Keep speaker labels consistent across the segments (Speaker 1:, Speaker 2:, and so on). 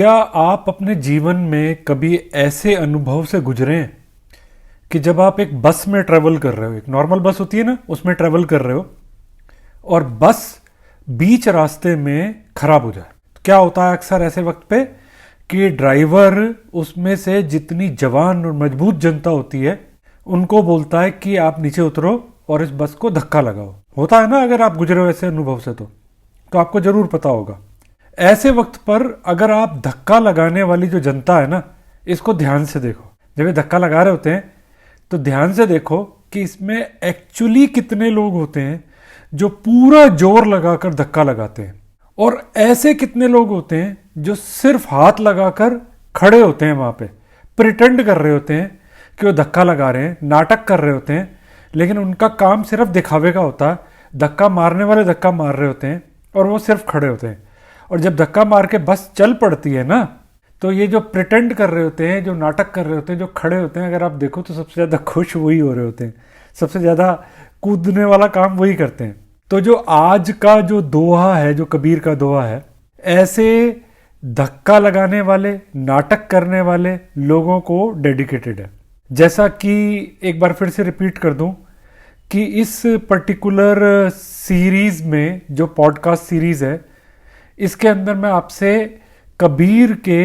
Speaker 1: क्या आप अपने जीवन में कभी ऐसे अनुभव से गुजरे हैं कि जब आप एक बस में ट्रेवल कर रहे हो, एक नॉर्मल बस होती है ना, उसमें ट्रेवल कर रहे हो और बस बीच रास्ते में खराब हो जाए? तो क्या होता है अक्सर ऐसे वक्त पे कि ड्राइवर उसमें से जितनी जवान और मजबूत जनता होती है उनको बोलता है कि आप नीचे उतरो और इस बस को धक्का लगाओ। होता है ना, अगर आप गुजरे हो ऐसे अनुभव से तो आपको जरूर पता होगा। ऐसे वक्त पर अगर आप धक्का लगाने वाली जो जनता है ना, इसको ध्यान से देखो। जब ये धक्का लगा रहे होते हैं तो ध्यान से देखो कि इसमें एक्चुअली कितने लोग होते हैं जो पूरा जोर लगाकर धक्का लगाते हैं, और ऐसे कितने लोग होते हैं जो सिर्फ हाथ लगाकर खड़े होते हैं, वहां पे प्रिटेंड कर रहे होते हैं कि वो धक्का लगा रहे हैं, नाटक कर रहे होते हैं, लेकिन उनका काम सिर्फ दिखावे का होता है। धक्का मारने वाले धक्का मार रहे होते हैं और वो सिर्फ खड़े होते हैं। और जब धक्का मार के बस चल पड़ती है ना, तो ये जो प्रिटेंड कर रहे होते हैं, जो नाटक कर रहे होते हैं, जो खड़े होते हैं, अगर आप देखो तो सबसे ज़्यादा खुश वही हो रहे होते हैं, सबसे ज़्यादा कूदने वाला काम वही करते हैं। तो जो आज का जो दोहा है, जो कबीर का दोहा है, ऐसे धक्का लगाने वाले, नाटक करने वाले लोगों को डेडिकेटेड है। जैसा कि एक बार फिर से रिपीट कर दूं कि इस पर्टिकुलर सीरीज में, जो पॉडकास्ट सीरीज है, इसके अंदर मैं आपसे कबीर के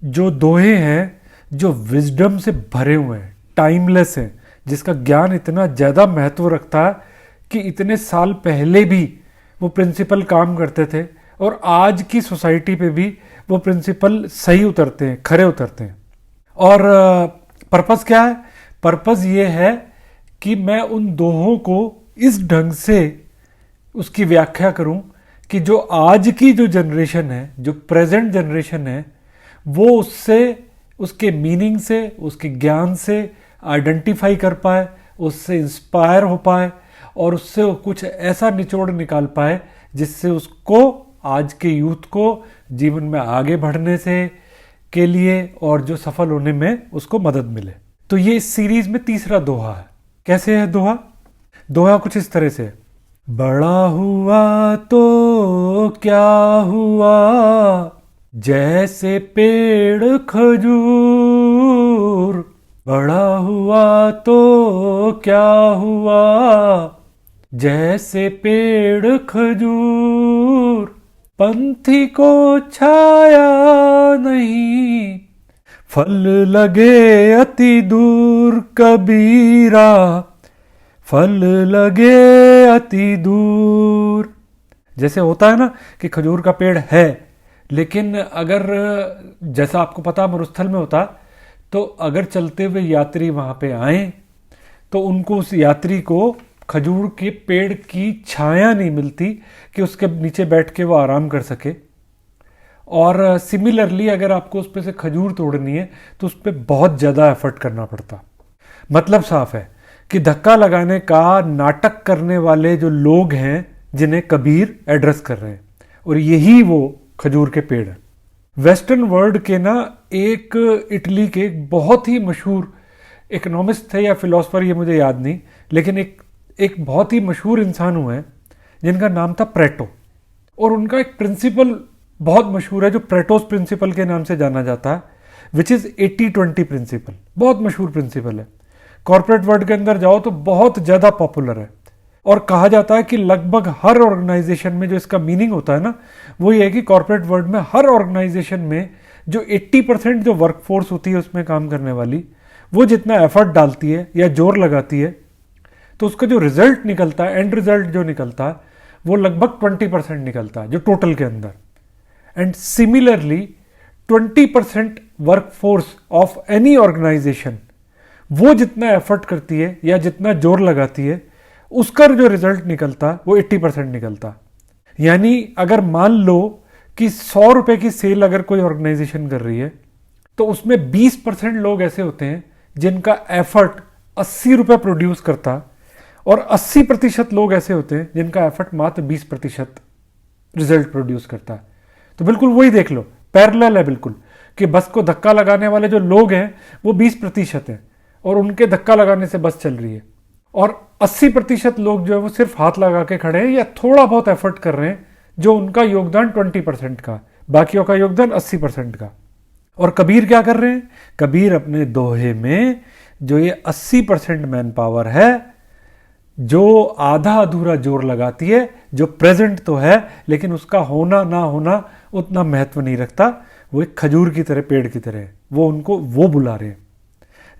Speaker 1: जो दोहे हैं, जो विजडम से भरे हुए हैं, टाइमलेस हैं, जिसका ज्ञान इतना ज़्यादा महत्व रखता है कि इतने साल पहले भी वो प्रिंसिपल काम करते थे और आज की सोसाइटी पे भी वो प्रिंसिपल सही उतरते हैं, खरे उतरते हैं। और पर्पस क्या है? पर्पस ये है कि मैं उन दोहों को इस ढंग से उसकी व्याख्या करूं कि जो आज की जो जनरेशन है, जो प्रेजेंट जनरेशन है, वो उससे, उसके मीनिंग से, उसके ज्ञान से आइडेंटिफाई कर पाए, उससे इंस्पायर हो पाए और उससे वो कुछ ऐसा निचोड़ निकाल पाए जिससे उसको, आज के यूथ को जीवन में आगे बढ़ने से के लिए और जो सफल होने में उसको मदद मिले। तो ये इस सीरीज में तीसरा दोहा है। कैसे है दोहा? दोहा कुछ इस तरह से: बड़ा हुआ तो क्या हुआ, जैसे पेड़ खजूर। बड़ा हुआ तो क्या हुआ, जैसे पेड़ खजूर। पंथी को छाया नहीं, फल लगे अति दूर। कबीरा, फल लगे अति दूर। जैसे होता है ना कि खजूर का पेड़ है, लेकिन अगर, जैसा आपको पता मरुस्थल में होता, तो अगर चलते हुए यात्री वहां पे आए तो उनको, उस यात्री को खजूर के पेड़ की छाया नहीं मिलती कि उसके नीचे बैठ के वो आराम कर सके। और सिमिलरली अगर आपको उस पे से खजूर तोड़नी है तो उस पर बहुत ज़्यादा एफर्ट करना पड़ता। मतलब साफ है कि धक्का लगाने का नाटक करने वाले जो लोग हैं, जिन्हें कबीर एड्रेस कर रहे हैं, और यही वो खजूर के पेड़ हैं। वेस्टर्न वर्ल्ड के ना, एक इटली के एक बहुत ही मशहूर इकोनॉमिस्ट थे या फिलोसफर, ये मुझे याद नहीं, लेकिन एक बहुत ही मशहूर इंसान हुए हैं जिनका नाम था प्रेटो। और उनका एक प्रिंसिपल बहुत मशहूर है जो प्रेटोस प्रिंसिपल के नाम से जाना जाता है, विच इज़ 80-20 प्रिंसिपल। बहुत मशहूर प्रिंसिपल है। कॉर्पोरेट वर्ल्ड के अंदर जाओ तो बहुत ज़्यादा पॉपुलर है, और कहा जाता है कि लगभग हर ऑर्गेनाइजेशन में, जो इसका मीनिंग होता है ना, वो ये है कि कॉर्पोरेट वर्ल्ड में हर ऑर्गेनाइजेशन में जो 80% जो वर्कफोर्स होती है उसमें काम करने वाली, वो जितना एफर्ट डालती है या जोर लगाती है, तो उसका जो रिजल्ट निकलता है, एंड रिजल्ट जो निकलता है, वो लगभग 20% निकलता है जो टोटल के अंदर। And similarly 20% workforce of any organisation, वो जितना एफर्ट करती है या जितना जोर लगाती है, उसका जो रिजल्ट निकलता वो 80% निकलता। यानी अगर मान लो कि 100 रुपए की सेल अगर कोई ऑर्गेनाइजेशन कर रही है, तो उसमें 20% लोग ऐसे होते हैं जिनका एफर्ट 80 रुपए प्रोड्यूस करता, और 80% लोग ऐसे होते हैं जिनका एफर्ट मात्र 20% रिजल्ट प्रोड्यूस करता है। तो बिल्कुल वही देख लो, पैरेलल है बिल्कुल, कि बस को धक्का लगाने वाले जो लोग हैं वो 20% हैं और उनके धक्का लगाने से बस चल रही है, और 80% लोग जो है वो सिर्फ हाथ लगा के खड़े हैं या थोड़ा बहुत एफर्ट कर रहे हैं, जो उनका योगदान 20% का। बाकियों का योगदान 80% का। और कबीर क्या कर रहे हैं? कबीर अपने दोहे में जो ये 80% मैन पावर है, जो आधा अधूरा जोर लगाती है, जो प्रेजेंट तो है लेकिन उसका होना ना होना उतना महत्व नहीं रखता, वो एक खजूर की तरह, पेड़ की तरह है, वो उनको वो बुला रहे हैं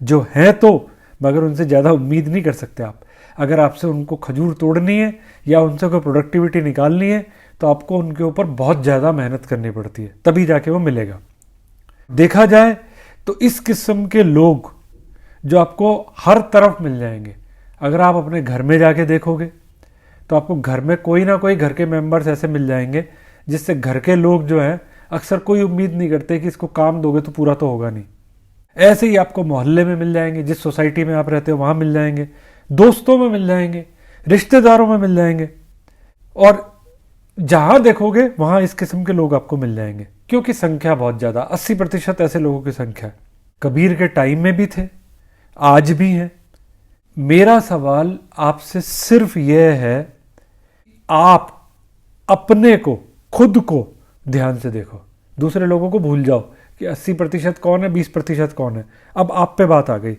Speaker 1: जो है तो, मगर उनसे ज़्यादा उम्मीद नहीं कर सकते आप। अगर आपसे उनको खजूर तोड़नी है या उनसे कोई प्रोडक्टिविटी निकालनी है तो आपको उनके ऊपर बहुत ज़्यादा मेहनत करनी पड़ती है, तभी जाके वो मिलेगा। देखा जाए तो इस किस्म के लोग जो आपको हर तरफ मिल जाएंगे, अगर आप अपने घर में जाके देखोगे तो आपको घर में कोई ना कोई घर के मेंबर्स ऐसे मिल जाएंगे जिससे घर के लोग जो हैं अक्सर कोई उम्मीद नहीं करते कि इसको काम दोगे तो पूरा तो होगा नहीं। ऐसे ही आपको मोहल्ले में मिल जाएंगे, जिस सोसाइटी में आप रहते हो वहाँ मिल जाएंगे, दोस्तों में मिल जाएंगे, रिश्तेदारों में मिल जाएंगे, और जहाँ देखोगे वहाँ इस किस्म के लोग आपको मिल जाएंगे, क्योंकि संख्या बहुत ज़्यादा, 80% ऐसे लोगों की संख्या है। कबीर के टाइम में भी थे, आज भी हैं। मेरा सवाल आपसे सिर्फ यह है, आप अपने को, खुद को ध्यान से देखो, दूसरे लोगों को भूल जाओ कि 80% कौन है, 20% कौन है। अब आप पे बात आ गई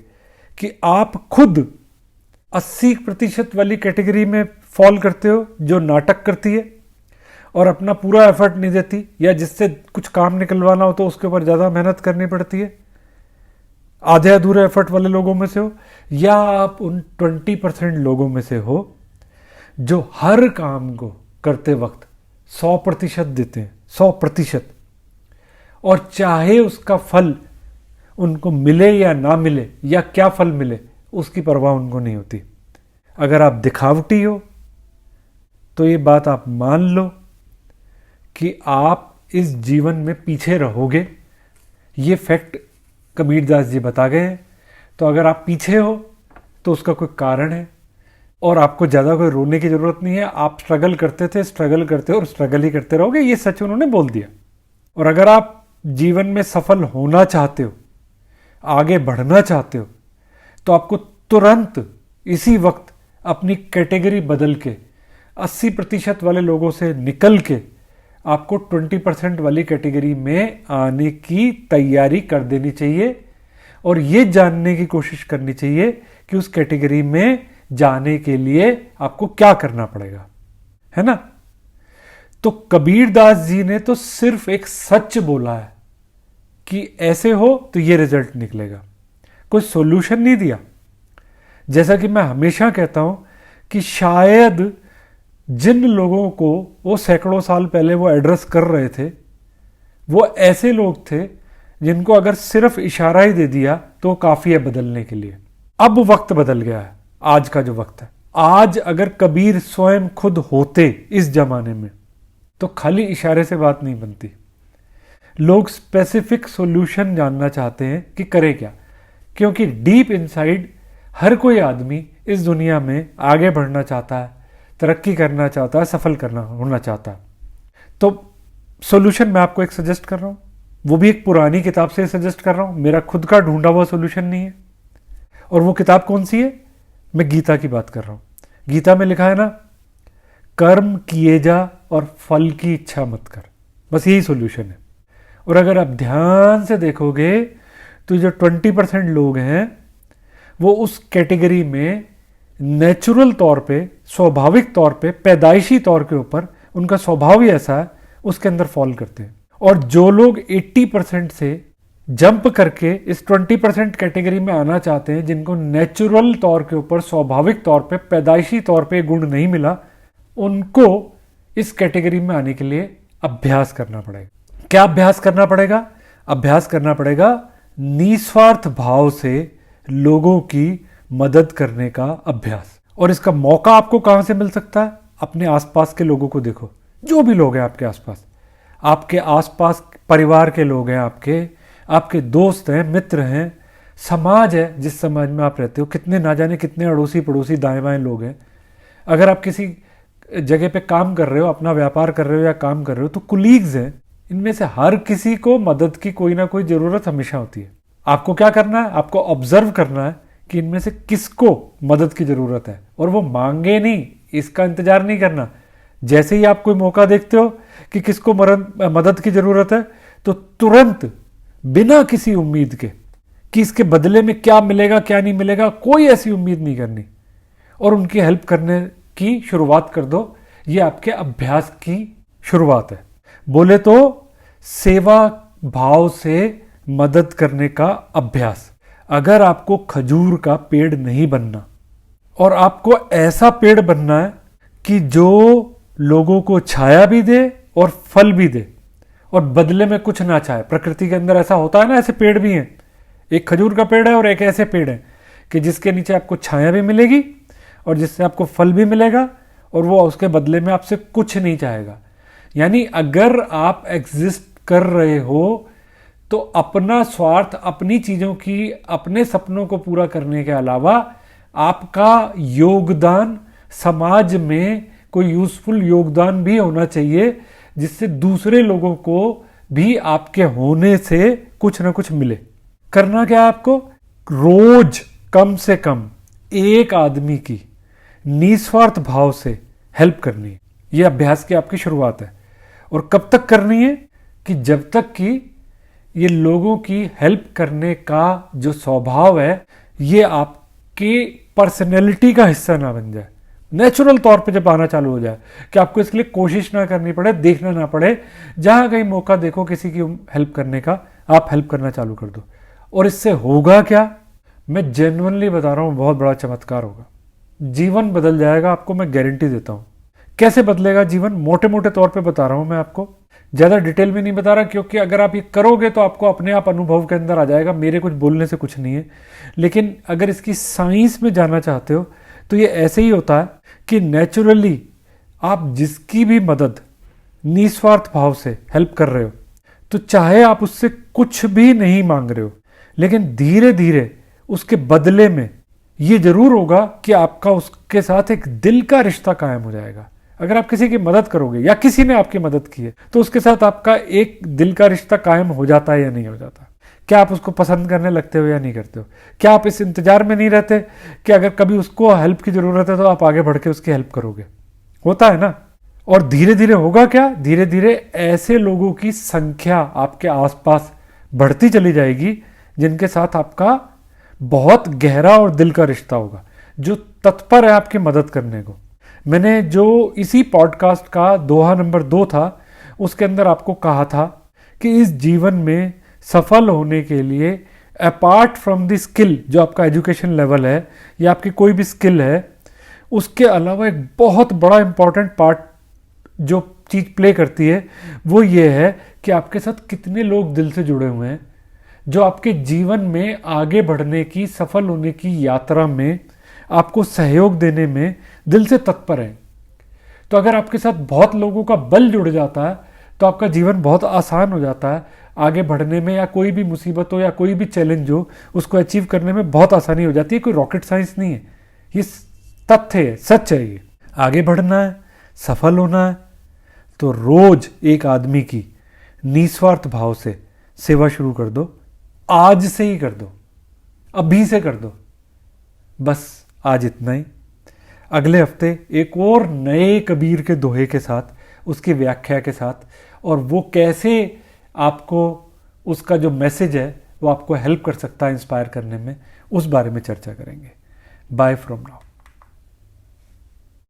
Speaker 1: कि आप खुद 80% वाली कैटेगरी में फॉल करते हो, जो नाटक करती है और अपना पूरा एफर्ट नहीं देती, या जिससे कुछ काम निकलवाना हो तो उसके ऊपर ज़्यादा मेहनत करनी पड़ती है, आधे अधूरे एफर्ट वाले लोगों में से हो, या आप उन 20% लोगों में से हो जो हर काम को करते वक्त 100% देते हैं, 100%, और चाहे उसका फल उनको मिले या ना मिले, या क्या फल मिले उसकी परवाह उनको नहीं होती। अगर आप दिखावटी हो तो ये बात आप मान लो कि आप इस जीवन में पीछे रहोगे, ये फैक्ट कबीरदास जी बता गए हैं। तो अगर आप पीछे हो तो उसका कोई कारण है, और आपको ज़्यादा कोई रोने की ज़रूरत नहीं है। आप स्ट्रगल करते थे, स्ट्रगल करते हो और स्ट्रगल ही करते रहोगे, ये सच उन्होंने बोल दिया। और अगर आप जीवन में सफल होना चाहते हो, आगे बढ़ना चाहते हो, तो आपको तुरंत इसी वक्त अपनी कैटेगरी बदल के 80% वाले लोगों से निकल के आपको 20% वाली कैटेगरी में आने की तैयारी कर देनी चाहिए, और ये जानने की कोशिश करनी चाहिए कि उस कैटेगरी में जाने के लिए आपको क्या करना पड़ेगा, है ना। तो कबीरदास जी ने तो सिर्फ एक सच बोला है कि ऐसे हो तो ये रिजल्ट निकलेगा, कोई सॉल्यूशन नहीं दिया। जैसा कि मैं हमेशा कहता हूं कि शायद जिन लोगों को वो सैकड़ों साल पहले वो एड्रेस कर रहे थे, वो ऐसे लोग थे जिनको अगर सिर्फ इशारा ही दे दिया तो काफ़ी है बदलने के लिए। अब वक्त बदल गया है, आज का जो वक्त है। आज अगर कबीर स्वयं खुद होते इस जमाने में तो खाली इशारे से बात नहीं बनती। लोग स्पेसिफिक सॉल्यूशन जानना चाहते हैं कि करे क्या, क्योंकि डीप इनसाइड हर कोई आदमी इस दुनिया में आगे बढ़ना चाहता है, तरक्की करना चाहता है, सफल करना होना चाहता है। तो सॉल्यूशन मैं आपको एक सजेस्ट कर रहा हूँ, वो भी एक पुरानी किताब से सजेस्ट कर रहा हूँ, मेरा खुद का ढूंढा हुआ सॉल्यूशन नहीं है। और वो किताब कौन सी है? मैं गीता की बात कर रहा हूँ। गीता में लिखा है ना, कर्म किए जा और फल की इच्छा मत कर, बस यही सॉल्यूशन है। और अगर आप ध्यान से देखोगे तो जो 20% लोग हैं वो उस कैटेगरी में नेचुरल तौर पे, स्वाभाविक तौर पे, पैदाइशी तौर के ऊपर उनका स्वभाव ही ऐसा है, उसके अंदर फॉल करते हैं। और जो लोग 80% से जंप करके इस 20% कैटेगरी में आना चाहते हैं, जिनको नेचुरल तौर के ऊपर, स्वाभाविक तौर पे, पैदाइशी तौर पे गुण नहीं मिला, उनको इस कैटेगरी में आने के लिए अभ्यास करना पड़ेगा। क्या अभ्यास करना पड़ेगा? अभ्यास करना पड़ेगा निस्वार्थ भाव से लोगों की मदद करने का अभ्यास। और इसका मौका आपको कहां से मिल सकता है? अपने आसपास के लोगों को देखो, जो भी लोग हैं आपके आसपास, आपके आसपास परिवार के लोग हैं, आपके दोस्त हैं, मित्र हैं, समाज है जिस समाज में आप रहते हो, कितने ना जाने कितने अड़ोसी पड़ोसी दाएं बाएं लोग हैं। अगर आप किसी जगह पे काम कर रहे हो, अपना व्यापार कर रहे हो या काम कर रहे हो, तो कुलीग्स हैं, इनमें से हर किसी को मदद की कोई ना कोई ज़रूरत हमेशा होती है। आपको क्या करना है? आपको ऑब्जर्व करना है कि इनमें से किसको मदद की ज़रूरत है, और वो मांगे नहीं, इसका इंतजार नहीं करना, जैसे ही आप कोई मौका देखते हो कि किसको मदद की जरूरत है, तो तुरंत बिना किसी उम्मीद के कि इसके बदले में क्या मिलेगा क्या नहीं मिलेगा, कोई ऐसी उम्मीद नहीं करनी और उनकी हेल्प करने की शुरुआत कर दो। ये आपके अभ्यास की शुरुआत है। बोले तो सेवा भाव से मदद करने का अभ्यास। अगर आपको खजूर का पेड़ नहीं बनना और आपको ऐसा पेड़ बनना है कि जो लोगों को छाया भी दे और फल भी दे और बदले में कुछ ना चाहे। प्रकृति के अंदर ऐसा होता है ना, ऐसे पेड़ भी हैं। एक खजूर का पेड़ है और एक ऐसे पेड़ है कि जिसके नीचे आपको छाया भी मिलेगी और जिससे आपको फल भी मिलेगा और वो उसके बदले में आपसे कुछ नहीं चाहेगा। यानी अगर आप एग्जिस्ट कर रहे हो तो अपना स्वार्थ, अपनी चीजों की, अपने सपनों को पूरा करने के अलावा आपका योगदान समाज में कोई यूजफुल योगदान भी होना चाहिए, जिससे दूसरे लोगों को भी आपके होने से कुछ ना कुछ मिले। करना क्या है आपको? रोज कम से कम एक आदमी की निस्वार्थ भाव से हेल्प करनी है। यह अभ्यास की आपकी शुरुआत है। और कब तक करनी है? कि जब तक कि ये लोगों की हेल्प करने का जो स्वभाव है ये आपकी पर्सनैलिटी का हिस्सा ना बन जाए। नेचुरल तौर पे जब आना चालू हो जाए कि आपको इसके लिए कोशिश ना करनी पड़े, देखना ना पड़े, जहां कहीं मौका देखो किसी की हेल्प करने का, आप हेल्प करना चालू कर दो। और इससे होगा क्या? मैं जेन्युइनली बता रहा हूं, बहुत बड़ा चमत्कार होगा। जीवन बदल जाएगा, आपको मैं गारंटी देता हूं। कैसे बदलेगा जीवन? मोटे मोटे तौर पे बता रहा हूं मैं आपको, ज्यादा डिटेल में नहीं बता रहा, क्योंकि अगर आप ये करोगे तो आपको अपने आप अनुभव के अंदर आ जाएगा। मेरे कुछ बोलने से कुछ नहीं है। लेकिन अगर इसकी साइंस में जानना चाहते हो तो ये ऐसे ही होता है कि नेचुरली आप जिसकी भी मदद निस्वार्थ भाव से हेल्प कर रहे हो, तो चाहे आप उससे कुछ भी नहीं मांग रहे हो, लेकिन धीरे धीरे उसके बदले में ये जरूर होगा कि आपका उसके साथ एक दिल का रिश्ता कायम हो जाएगा। अगर आप किसी की मदद करोगे या किसी ने आपकी मदद की है तो उसके साथ आपका एक दिल का रिश्ता कायम हो जाता है या नहीं हो जाता? क्या आप उसको पसंद करने लगते हो या नहीं करते हो? क्या आप इस इंतजार में नहीं रहते कि अगर कभी उसको हेल्प की जरूरत है तो आप आगे बढ़ के उसकी हेल्प करोगे? होता है ना। और धीरे धीरे होगा क्या? धीरे धीरे ऐसे लोगों की संख्या आपके आसपास बढ़ती चली जाएगी जिनके साथ आपका बहुत गहरा और दिल का रिश्ता होगा, जो तत्पर है आपकी मदद करने को। मैंने जो इसी पॉडकास्ट का दोहा नंबर 2 था उसके अंदर आपको कहा था कि इस जीवन में सफल होने के लिए अपार्ट फ्रॉम द स्किल, जो आपका एजुकेशन लेवल है या आपकी कोई भी स्किल है, उसके अलावा एक बहुत बड़ा इंपॉर्टेंट पार्ट जो चीज प्ले करती है वो ये है कि आपके साथ कितने लोग दिल से जुड़े हुए हैं, जो आपके जीवन में आगे बढ़ने की, सफल होने की यात्रा में आपको सहयोग देने में दिल से तत्पर है। तो अगर आपके साथ बहुत लोगों का बल जुड़ जाता है तो आपका जीवन बहुत आसान हो जाता है। आगे बढ़ने में या कोई भी मुसीबत हो या कोई भी चैलेंज हो उसको अचीव करने में बहुत आसानी हो जाती है। कोई रॉकेट साइंस नहीं है, ये तथ्य है, सच है। ये आगे बढ़ना है, सफल होना है, तो रोज एक आदमी की निस्वार्थ भाव से सेवा शुरू कर दो। आज से ही कर दो, अभी से कर दो। बस आज इतना ही। अगले हफ्ते एक और नए कबीर के दोहे के साथ, उसकी व्याख्या के साथ, और वो कैसे आपको उसका जो मैसेज है वो आपको हेल्प कर सकता है इंस्पायर करने में, उस बारे में चर्चा करेंगे। Bye from now.